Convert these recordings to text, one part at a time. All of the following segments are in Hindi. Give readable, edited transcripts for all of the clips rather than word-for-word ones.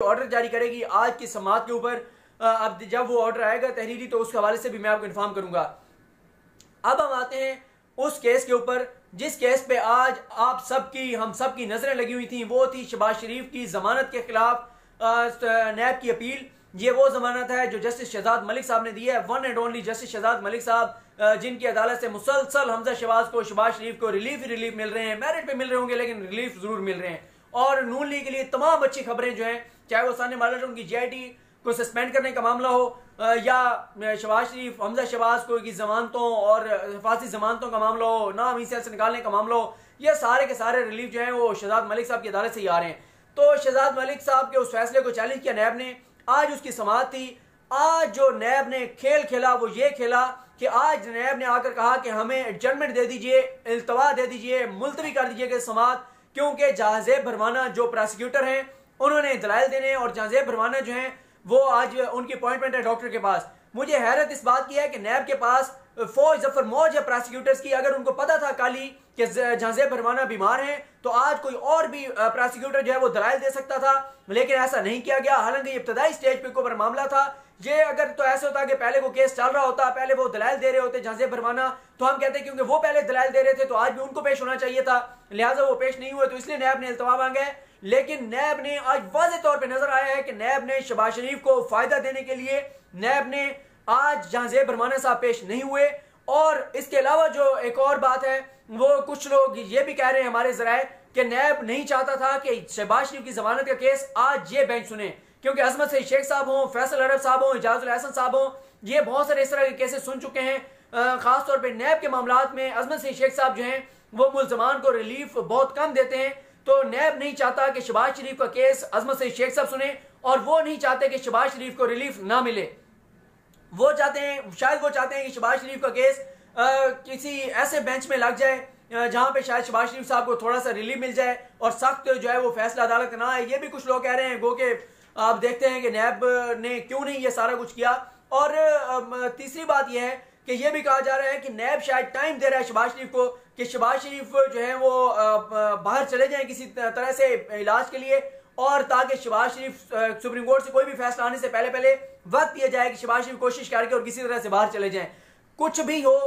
ऑर्डर जारी करेगी आज की समाअत के ऊपर। अब जब वो ऑर्डर आएगा तहरीरी तो उस हवाले से भी मैं आपको इन्फॉर्म करूंगा। अब हम आते हैं उस केस के ऊपर जिस केस पे आज हम सबकी नजरें लगी हुई थी। वो थी शहबाज शरीफ की जमानत के खिलाफ नैब की अपील। ये वो जमानत है जो जस्टिस शहजाद मलिक साहब ने दी है, one and only justice Shahzad Malik साहब, जिनकी अदालत से मुसलसल हमजा शहबाज शरीफ को रिलीफ मिल रहे हैं। मेरिट पे मिल रहे होंगे लेकिन रिलीफ जरूर मिल रहे हैं। और नून लीग के लिए तमाम अच्छी खबरें जो हैं, चाहे वो साने माला उनकी GIT को सस्पेंड करने का मामला हो या शहबाज शरीफ हमजा शहबाज को की जमानतों और हिफाजती जमानतों का मामला हो, नाम ईसीएल से निकालने का मामला हो, ये सारे के सारे रिलीफ जो हैं वो शहजाद मलिक साहब की अदालत से ही आ रहे हैं। तो शहजाद मलिक साहब के उस फैसले को चैलेंज किया नैब ने। आज उसकी समाअत थी। आज जो नैब ने खेल खेला वो ये खेला कि आज नैब ने आकर कहा कि हमें एडजमेंट दे दीजिए, इल्तवा दे दीजिए, मुलतवी कर दीजिए समाअत, क्योंकि जहांजेब भरवाना जो प्रोसिक्यूटर हैं उन्होंने दलाइल देने और जहांजेब भरवाना जो हैं वो आज उनकी अपॉइंटमेंट है डॉक्टर के पास। मुझे हैरत इस बात की है कि नैब के पास फौज जफर मौज है प्रोसिक्यूटर्स की। अगर उनको पता था काली कि जहांजेब भरवाना बीमार हैं तो आज कोई और भी प्रोसिक्यूटर जो है वो दलाइल दे सकता था, लेकिन ऐसा नहीं किया गया। हालांकि इब्तदाई स्टेज पे ऊपर मामला था। ये अगर तो ऐसा होता कि पहले वो केस चल रहा होता, पहले वो दलाइल दे रहे होते जहांजेब भरवाना, तो हम कहते क्योंकि वो पहले दलाइल दे रहे थे तो आज भी उनको पेश होना चाहिए था, लिहाजा वो पेश नहीं हुए तो इसलिए नैब ने इल्तवा मांगा है। लेकिन नैब ने आज वाज़ेह तौर पे नजर आया है कि नैब ने शहबाज शरीफ को फायदा देने के लिए नैब ने आज जहांजेब भरवाना साहब पेश नहीं हुए। और इसके अलावा जो एक और बात है वो कुछ लोग ये भी कह रहे हैं हमारे जराए कि नैब नहीं चाहता था कि शहबाज शरीफ की जमानत का केस आज ये बेंच सुने, क्योंकि अजमत सईद शेख साहब हों, फैसल अरब साहब हों, इजाजुल हसन साहब हों, ये बहुत सारे इस तरह के केसेस सुन चुके हैं। खासतौर पर नैब के मामलात में अजमत सईद शेख साहब जो हैं वो मुल्जमान को रिलीफ बहुत कम देते हैं। तो नैब नहीं चाहता कि शहबाज शरीफ का केस अजमत सईद शेख साहब सुने और वो नहीं चाहते कि शहबाज शरीफ को रिलीफ ना मिले। वो चाहते हैं, शायद वो चाहते हैं कि शहबाज शरीफ का केस किसी ऐसे बेंच में लग जाए जहां पे शायद शहबाज शरीफ साहब को थोड़ा सा रिलीफ मिल जाए और सख्त जो है वो फैसला अदालत ना आए। ये भी कुछ लोग कह रहे हैं। गो के आप देखते हैं कि नैब ने क्यों नहीं ये सारा कुछ किया। और तीसरी बात यह है कि यह भी कहा जा रहा है कि नैब शायद टाइम दे रहा है शहबाज शरीफ को कि शहबाज शरीफ जो है वो बाहर चले जाएं किसी तरह से इलाज के लिए, और ताकि शहबाज शरीफ सुप्रीम कोर्ट से कोई भी फैसला आने से पहले वक्त दिया जाए कि शहबाज शरीफ कोशिश करके और किसी तरह से बाहर चले जाएं। कुछ भी हो,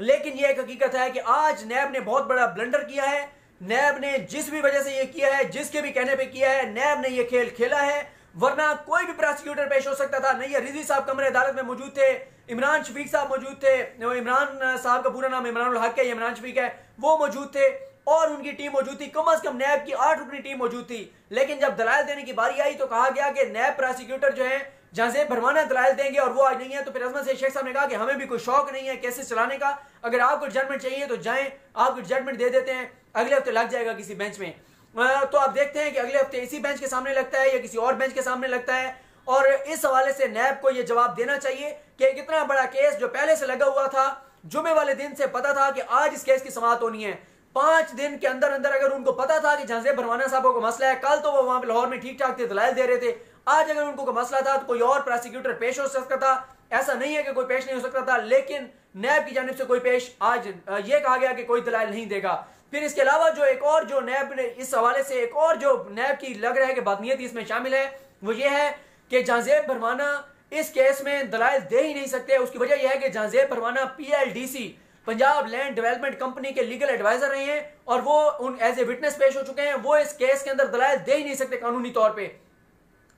लेकिन यह एक हकीकत है कि आज नैब ने बहुत बड़ा ब्लंडर किया है। नैब ने जिस भी वजह से यह किया है, जिसके भी कहने पे किया है, नैब ने यह खेल खेला है। वरना कोई भी प्रोसिक्यूटर पेश हो सकता था। नहीं, रिजवी साहब कमरे अदालत में मौजूद थे, इमरान शफीक साहब मौजूद थे, इमरान साहब का पूरा नाम इमरान हक है, इमरान शफीक है, वो मौजूद थे और उनकी टीम मौजूद थी। कम अज कम नैब की 8 रुकनी टीम मौजूद थी। लेकिन जब दलाइल देने की बारी आई तो कहा गया कि नैब प्रोसिक्यूटर जो है जहांजेब भरवाना दलाइल देंगे और वो आज नहीं है। तो फिर अजमत सईद शेख साहब ने कहा कि हमें भी कोई शौक नहीं है केसेस चलाने का, अगर आपको जजमेंट चाहिए तो जाएं, आपको जजमेंट दे देते हैं, अगले हफ्ते लग जाएगा किसी बेंच में। तो आप देखते हैं कि अगले हफ्ते इसी बेंच के सामने लगता है या किसी और बेंच के सामने लगता है। और इस हवाले से नैब को यह जवाब देना चाहिए कि एक इतना बड़ा केस जो पहले से लगा हुआ था, जुमे वाले दिन से पता था कि आज इस केस की समाअत होनी है, 5 दिन के अंदर अंदर अगर उनको पता था कि जहांजेब भरवाना साहब को मसला है, कल तो वो वहां पे लाहौर में ठीक ठाक थे, दलाइल दे रहे थे, आज अगर उनको कोई मसला था तो कोई और प्रोसिक्यूटर पेश हो सकता था। ऐसा नहीं है कि कोई पेश नहीं हो सकता था, लेकिन नैब की जानिब से कोई पेश आज ये कहा गया कि कोई दलाइल नहीं देगा। फिर इसके अलावा जो एक और जो नैब ने इस हवाले से एक और जो नैब की लग रहा है कि बदनीयत इसमें शामिल है वो ये है कि जहांजेब भरवाना इस केस में दलाइल दे ही नहीं सकते। उसकी वजह यह है कि Jahanzeb Bharwana PLDC Punjab land development company के लीगल एडवाइजर रहे हैं और वो उन एज ए विटनेस पेश हो चुके हैं। वो इस केस के अंदर दलाइल दे ही नहीं सकते कानूनी तौर पर।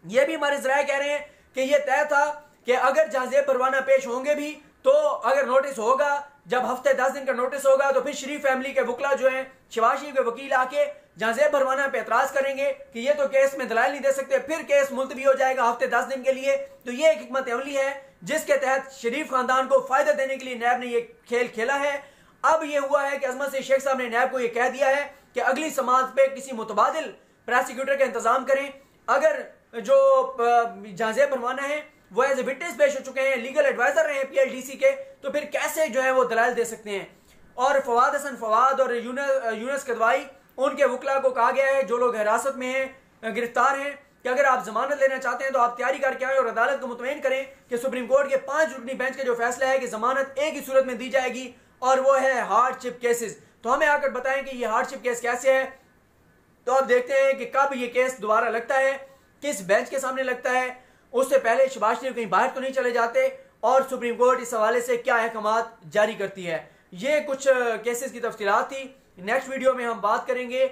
यह भी हमारे जराए कह रहे हैं कि यह तय था कि अगर जहांजेब भरवाना पेश होंगे भी तो अगर नोटिस होगा, जब हफ्ते 10 दिन का नोटिस होगा तो फिर शरीफ फैमिली के वकला जो हैं, शहबाज शरीफ के वकील आके जहांजेब भरवाना पे एतराज करेंगे कि ये तो केस में दलाइल नहीं दे सकते, फिर केस मुलतवी हो जाएगा हफ्ते 10 दिन के लिए। तो ये एक हिकमत अमली है जिसके तहत शरीफ खानदान को फायदा देने के लिए नैब ने यह खेल खेला है। अब यह हुआ है कि अजमत सईद शेख साहब ने नैब को यह कह दिया है कि अगली समाअत पे किसी मुतबादिल प्रोसिक्यूटर का इंतजाम करें। अगर जो जहांजेब भरवाना है वो एज ए विटनेस पेश हो चुके हैं, लीगल एडवाइजर रहे हैं PLDC के, तो फिर कैसे जो है वो दलाइल दे सकते हैं। और फवाद हसन फवाद और यूनस कदवाई उनके वकला को कहा गया है जो लोग हिरासत में हैं, गिरफ्तार हैं, कि अगर आप जमानत लेना चाहते हैं तो आप तैयारी करके आए और अदालत को मुतमईन करें कि सुप्रीम कोर्ट के 5 रुकनी बेंच का जो फैसला है कि जमानत एक ही सूरत में दी जाएगी और वो है हार्डशिप केसेस। तो हमें आकर बताएं कि ये हार्डशिप केस कैसे है। तो आप देखते हैं कि कब ये केस दोबारा लगता है किस बेंच के सामने लगता है, उससे पहले शहबाज शरीफ कहीं बाहर तो नहीं चले जाते, और सुप्रीम कोर्ट इस हवाले से क्या अहकामात जारी करती है। ये कुछ केसेस की तफसीलात थी। नेक्स्ट वीडियो में हम बात करेंगे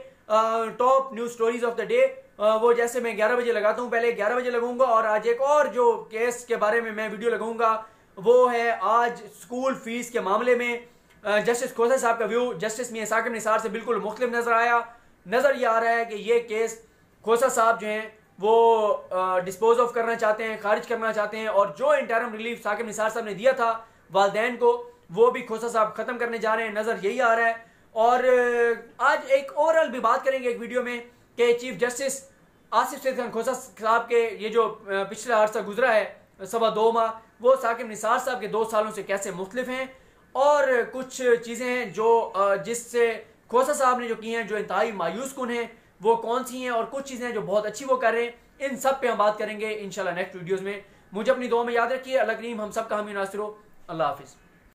top news stories of the day. वो जैसे मैं 11 बजे लगाता हूँ, पहले 11 बजे लगूंगा, और आज एक और जो केस के बारे में मैं वीडियो लगाऊंगा वो है आज स्कूल फीस के मामले में जस्टिस खोसा साहब का व्यू जस्टिस मियां साकिब निसार से बिल्कुल मुख्तलिफ नजर आया। नजर ये आ रहा है कि ये केस खोसा साहब जो हैं वो डिस्पोज ऑफ करना चाहते हैं, खारिज करना चाहते हैं, और जो इंटरम रिलीफ साकिब निसार साहब ने दिया था वालदैन को, वो भी खोसा साहब खत्म करने जा रहे हैं, नजर यही आ रहा है। और आज एक ओवरऑल भी बात करेंगे एक वीडियो में कि चीफ जस्टिस आसिफ सईद खान खोसा साहब के ये जो पिछला अरसा गुजरा है 2.25 माह, वो साकिब निसार साहब के 2 सालों से कैसे मुख्तलिफ हैं, और कुछ चीज़ें हैं जो जिससे खोसा साहब ने जो की हैं जो इंतहाई मायूस कुन हैं वो कौन सी हैं, और कुछ चीज़ें हैं जो बहुत अच्छी वो कर रहे हैं। इन सब पे हम बात करेंगे इंशाल्लाह नेक्स्ट वीडियोज़ में। मुझे अपनी दुआ में याद रखिए। अल्लाह करीम हम सब का हामी नासिर हो। अल्लाह हाफिज़।